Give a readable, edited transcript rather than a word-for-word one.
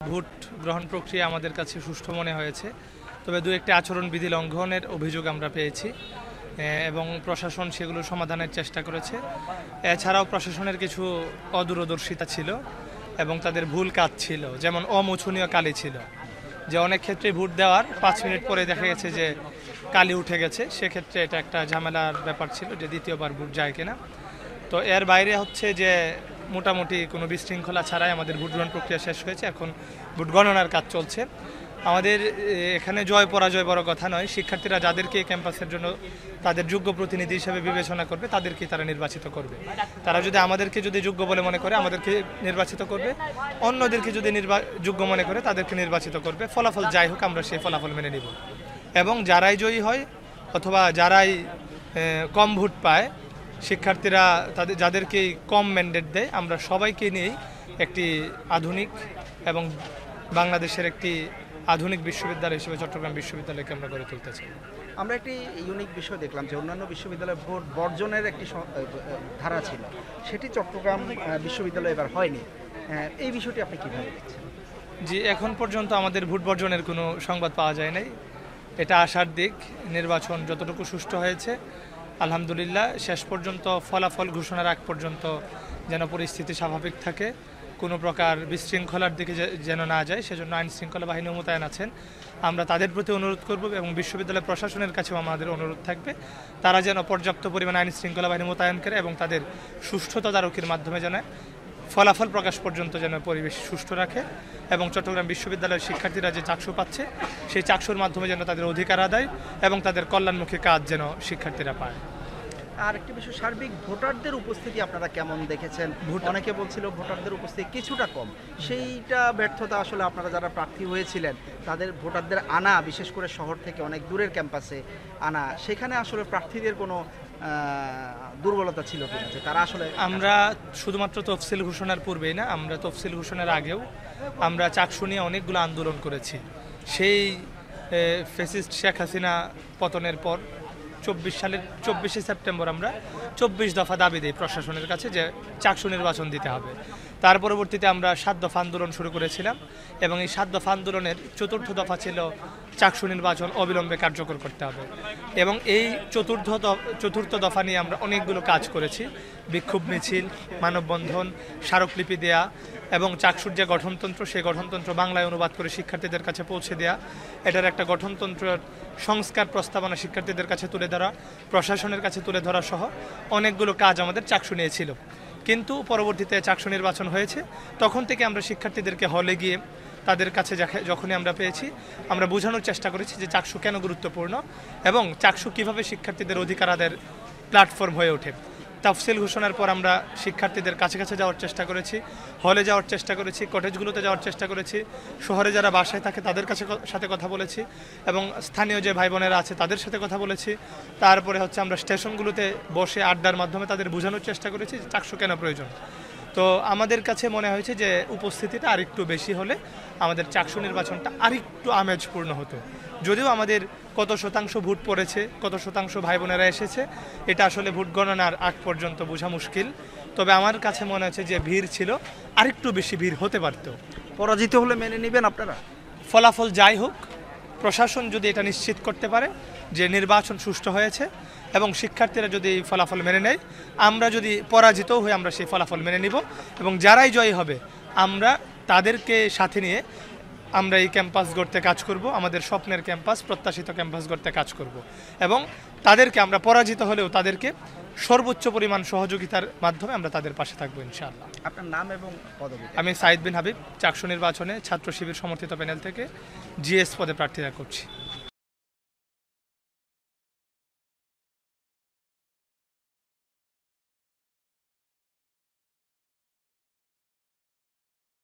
Vote গ্রহণ প্রক্রিয়া আমাদের কাছে সুষ্ঠু মনে হয়েছে, তবে দু একটি আচরণবিধি লঙ্ঘনের অভিযোগ আমরা পেয়েছি এবং প্রশাসন সেগুলো সমাধানের চেষ্টা করেছে। এছাড়াও প্রশাসনের কিছু অদূরদর্শিতা ছিল এবং তাদের ভুল কাজ ছিল, যেমন অমোচনীয় কালি ছিল, যে অনেক ক্ষেত্রে ভোট দেওয়ার 5 মিনিট পরে দেখা গেছে যে কালি উঠে গেছে। সেক্ষেত্রে এটা একটা ঝামেলার ব্যাপার ছিল যে দ্বিতীয়বার ভোট যায় কিনা। তো এর বাইরে হচ্ছে যে মোটামুটি কোনো বিশৃঙ্খলা ছাড়াই আমাদের ভোট গ্রহণ প্রক্রিয়া শেষ হয়েছে। এখন ভোট গণনার কাজ চলছে। আমাদের এখানে জয় পরাজয় বড় কথা নয়, শিক্ষার্থীরা যাদেরকে ক্যাম্পাসের জন্য তাদের যোগ্য প্রতিনিধি হিসেবে বিবেচনা করবে তাদেরকেই তারা নির্বাচিত করবে। তারা যদি আমাদেরকে যোগ্য বলে মনে করে আমাদেরকে নির্বাচিত করবে, অন্যদেরকে যদি যোগ্য মনে করে তাদেরকে নির্বাচিত করবে। ফলাফল যাই হোক আমরা সেই ফলাফল মেনে নিব এবং যারাই জয়ী হয় অথবা যারাই কম ভোট পায়, শিক্ষার্থীরা যাদেরকে কম ম্যান্ডেট দেয়, আমরা সবাইকে নিয়েই একটি আধুনিক এবং বাংলাদেশের একটি আধুনিক বিশ্ববিদ্যালয় হিসেবে চট্টগ্রাম বিশ্ববিদ্যালয়কে আমরা গড়ে তুলতে চাই। আমরা একটি ইউনিক বিষয় দেখলাম যে অন্যান্য বিশ্ববিদ্যালয়ে ভোট বর্জনের একটি ধারা ছিল, সেটি চট্টগ্রাম বিশ্ববিদ্যালয়ে এবার হয়নি। এই বিষয়টি আপনি কীভাবে দেখছেন? জি, এখন পর্যন্ত আমাদের ভোট বর্জনের কোনো সংবাদ পাওয়া যায় নাই। এটা আশার দিক। নির্বাচন যতটুকু সুষ্ঠু হয়েছে আলহামদুলিল্লাহ, শেষ পর্যন্ত ফলাফল ঘোষণার আগ পর্যন্ত যেন পরিস্থিতি স্বাভাবিক থাকে, কোনো প্রকার বিশৃঙ্খলার দিকে যেন না যায়, সেজন্য আইন শৃঙ্খলা বাহিনী মোতায়েন আছেন। আমরা তাদের প্রতি অনুরোধ করব এবং বিশ্ববিদ্যালয় প্রশাসনের কাছেও আমাদের অনুরোধ থাকবে তারা যেন পর্যাপ্ত পরিমাণে আইন শৃঙ্খলা বাহিনী মোতায়েন করে এবং তাদের সুষ্ঠু তদারকির মাধ্যমে যেন ফলাফল প্রকাশ পর্যন্ত যেন পরিবেশ সুষ্ঠু রাখে এবং চট্টগ্রাম বিশ্ববিদ্যালয়ের শিক্ষার্থীরা যে চাকসু পাচ্ছে সেই চাকসুর মাধ্যমে যেন তাদের অধিকার আদায় এবং তাদের কল্যাণমুখী কাজ যেন শিক্ষার্থীরা পায়। আর একটি বিষয়, সার্বিক ভোটারদের উপস্থিতি আপনারা কেমন দেখেছেন? অনেকে বলছিল ভোটারদের উপস্থিতি কিছুটা কম, সেইটা ব্যর্থতা আসলে আপনারা যারা প্রার্থী হয়েছিলেন তাদের ভোটারদের আনা, বিশেষ করে শহর থেকে অনেক দূরের ক্যাম্পাসে আনা, সেখানে আসলে প্রার্থীদের কোনো দুর্বলতা ছিল কিনা যে তারা আসলে? আমরা শুধুমাত্র তফসিল ঘোষণার পূর্বেই না, আমরা তফসিল ঘোষণার আগেও আমরা চাকসু নিয়ে অনেকগুলো আন্দোলন করেছি। সেই ফ্যাসিস্ট শেখ হাসিনা পতনের পর 24 সালের 24শে সেপ্টেম্বর আমরা 24 দফা দাবি দিই প্রশাসনের কাছে যে চাকসু নির্বাচন দিতে হবে। তার পরবর্তীতে আমরা 7 দফা আন্দোলন শুরু করেছিলাম এবং এই 7 দফা আন্দোলনের 4র্থ দফা ছিল চাকসু নির্বাচন অবিলম্বে কার্যকর করতে হবে এবং এই 4র্থ দফা নিয়ে আমরা অনেকগুলো কাজ করেছি। বিক্ষোভ মিছিল, মানববন্ধন, স্মারকলিপি দেয়া এবং চাকসুর যে গঠনতন্ত্র সেই গঠনতন্ত্র বাংলায় অনুবাদ করে শিক্ষার্থীদের কাছে পৌঁছে দেওয়া, এটার একটা গঠনতন্ত্রের সংস্কার প্রস্তাবনা শিক্ষার্থীদের কাছে তুলে ধরা, প্রশাসনের কাছে তুলে ধরা সহ অনেকগুলো কাজ আমাদের চাকসু নিয়েছিল। কিন্তু পরবর্তীতে চাকসু নির্বাচন হয়েছে, তখন থেকে আমরা শিক্ষার্থীদেরকে হলে গিয়ে তাদের কাছে যখনই আমরা পেয়েছি আমরা বোঝানোর চেষ্টা করেছি যে চাকসু কেন গুরুত্বপূর্ণ এবং চাকসু কীভাবে শিক্ষার্থীদের অধিকার আদায়ের প্ল্যাটফর্ম হয়ে ওঠে। তফসিল ঘোষণার পর আমরা শিক্ষার্থীদের কাছে কাছে যাওয়ার চেষ্টা করেছি, হলে যাওয়ার চেষ্টা করেছি, কটেজগুলোতে যাওয়ার চেষ্টা করেছি, শহরে যারা বাসায় থাকে তাদের সাথে কথা বলেছি এবং স্থানীয় যে ভাই বোনেরা আছে তাদের সাথে কথা বলেছি। তারপরে হচ্ছে আমরা স্টেশনগুলোতে বসে আড্ডার মাধ্যমে তাদের বোঝানোর চেষ্টা করেছি যে চাকসু কেন প্রয়োজন। তো আমাদের কাছে মনে হয়েছে যে উপস্থিতিটা আরেকটু বেশি হলে আমাদের চাকসু নির্বাচনটা আরেকটু আমেজপূর্ণ হতো। যদিও আমাদের কত শতাংশ ভোট পড়েছে, কত শতাংশ ভাই বোনেরা এসেছে, এটা আসলে ভোট গণনার আগ পর্যন্ত বোঝা মুশকিল, তবে আমার কাছে মনে হচ্ছে যে ভিড় ছিল, আরেকটু বেশি ভিড় হতে পারত। পরাজিত হলে মেনে নেবেন আপনারা? ফলাফল যাই হোক, প্রশাসন যদি এটা নিশ্চিত করতে পারে যে নির্বাচন সুষ্ঠু হয়েছে এবং শিক্ষার্থীরা যদি ফলাফল মেনে নেয়, আমরা যদি পরাজিত হই আমরা সেই ফলাফল মেনে নিব এবং যারাই জয়ী হবে আমরা তাদেরকে সাথে নিয়ে আমরা এই ক্যাম্পাস গড়তে কাজ করব, আমাদের স্বপ্নের ক্যাম্পাস, প্রত্যাশিত ক্যাম্পাস গড়তে কাজ করব এবং তাদেরকে আমরা পরাজিত হলেও তাদেরকে সর্বোচ্চ পরিমাণ সহযোগিতার মাধ্যমে আমরা তাদের পাশে থাকবো ইনশাআল্লাহ। আপনার নাম এবং পদবি? আমি সাইদ বিন হাবিব, চাকসু নির্বাচনে ছাত্র শিবির সমর্থিত প্যানেল থেকে জিএস পদে প্রার্থিতা করছি।